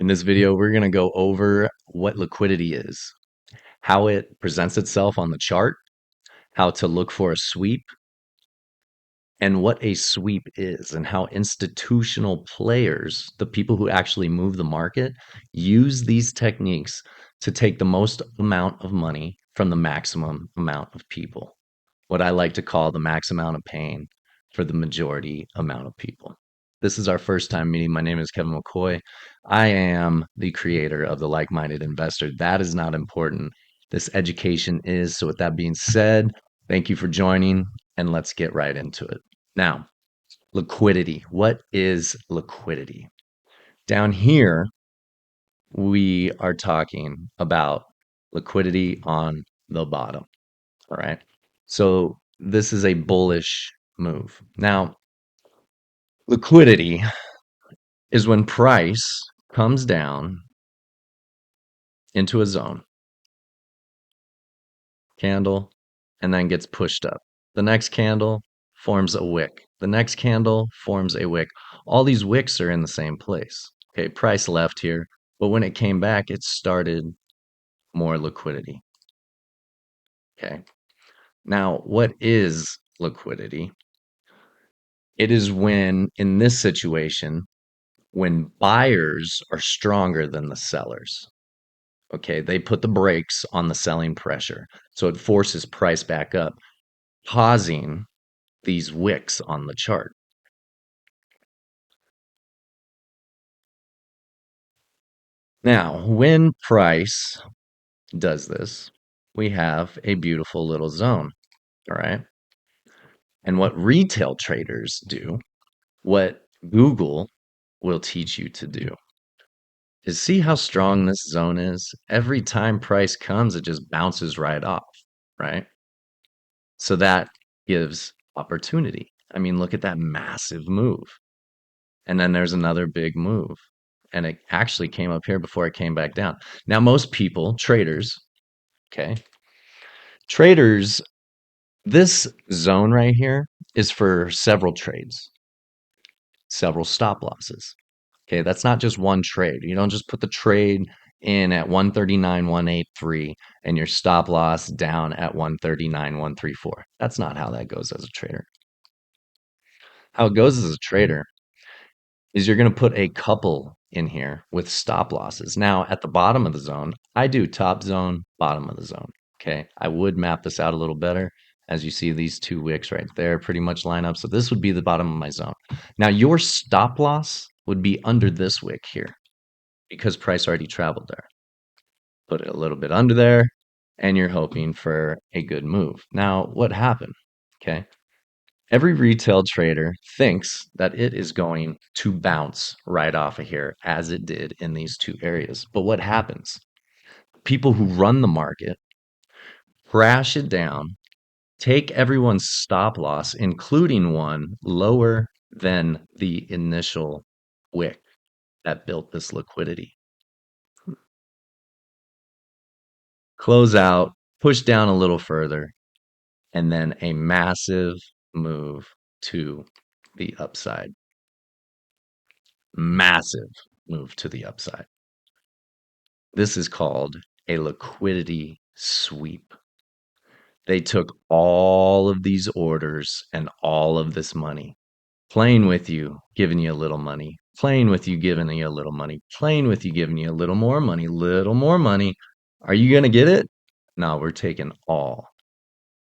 In this video, we're going to go over what liquidity is, how it presents itself on the chart, how to look for a sweep, and what a sweep is, and how institutional players, the people who actually move the market, use these techniques to take the most amount of money from the maximum amount of people. What I like to call the max amount of pain for the majority amount of people. This is our first time meeting. My name is Kevin McCoy. I am the creator of the Like Minded Investor. That is not important. This education is. So, with that being said, thank you for joining and let's get right into it. Now, liquidity. What is liquidity? Down here, we are talking about liquidity on the bottom. All right. So this is a bullish move. Now, liquidity is when price comes down into a zone, candle, and then gets pushed up. The next candle forms a wick. The next candle forms a wick. All these wicks are in the same place. Okay, price left here, but when it came back, it started more liquidity. Okay. Now, what is liquidity? It is when, in this situation, when buyers are stronger than the sellers. Okay, they put the brakes on the selling pressure. So it forces price back up, causing these wicks on the chart. Now, when price does this, we have a beautiful little zone. All right. And what retail traders do, what Google will teach you to do, is see how strong this zone is? Every time price comes, it just bounces right off, right? So that gives opportunity. I mean, look at that massive move. And then there's another big move. And it actually came up here before it came back down. Now, most people, traders, okay, traders, this zone right here is for several trades, several stop losses. Okay, that's not just one trade. You don't just put the trade in at 139, 183 and your stop loss down at 139, 134. That's not how that goes as a trader. How it goes as a trader is you're going to put a couple in here with stop losses. Now, at the bottom of the zone, I do top zone, bottom of the zone. Okay, I would map this out a little better. As you see, these two wicks right there pretty much line up. So this would be the bottom of my zone. Now, your stop loss would be under this wick here because price already traveled there. Put it a little bit under there, and you're hoping for a good move. Now, what happened? Okay, every retail trader thinks that it is going to bounce right off of here as it did in these two areas. But what happens? People who run the market crash it down, take everyone's stop loss, including one lower than the initial wick that built this liquidity. Close out, push down a little further, and then a massive move to the upside. Massive move to the upside. This is called a liquidity sweep. They took all of these orders and all of this money, playing with you, giving you a little money, playing with you, giving you a little money, playing with you, giving you a little more money, little more money. Are you going to get it? No, we're taking all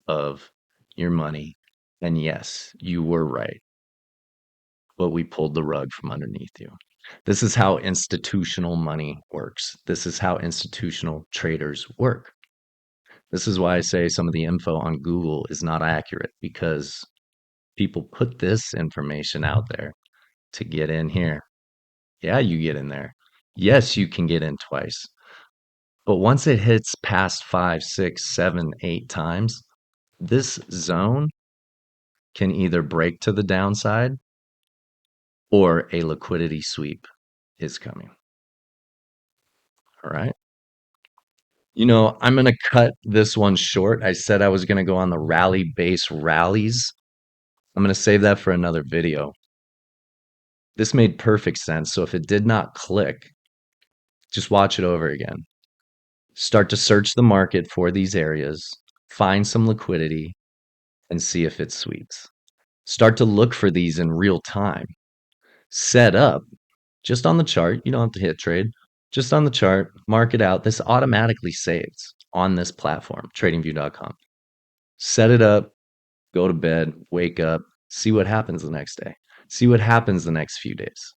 of your money. And yes, you were right, but we pulled the rug from underneath you. This is how institutional money works. This is how institutional traders work. This is why I say some of the info on Google is not accurate because people put this information out there to get in here. Yeah, you get in there. Yes, you can get in twice. But once it hits past 5, 6, 7, 8 times, this zone can either break to the downside or a liquidity sweep is coming. All right. You know, I'm going to cut this one short. I said I was going to go on the rally base rallies. I'm going to save that for another video. This made perfect sense. So if it did not click, Just watch it over again. Start to search the market for these areas, find some liquidity, and see if it sweeps. Start to look for these in real time. Set up just on the chart. You don't have to hit trade. Just on the chart, mark it out. This automatically saves on this platform, tradingview.com. Set it up, go to bed, wake up, see what happens the next day. See what happens the next few days.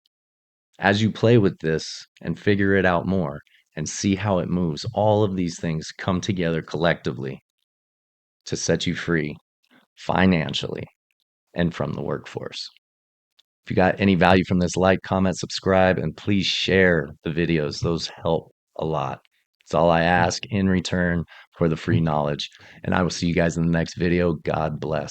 As you play with this and figure it out more and see how it moves, all of these things come together collectively to set you free financially and from the workforce. If you got any value from this, like, comment, subscribe, and please share the videos. Those help a lot. It's all I ask in return for the free knowledge. And I will see you guys in the next video. God bless.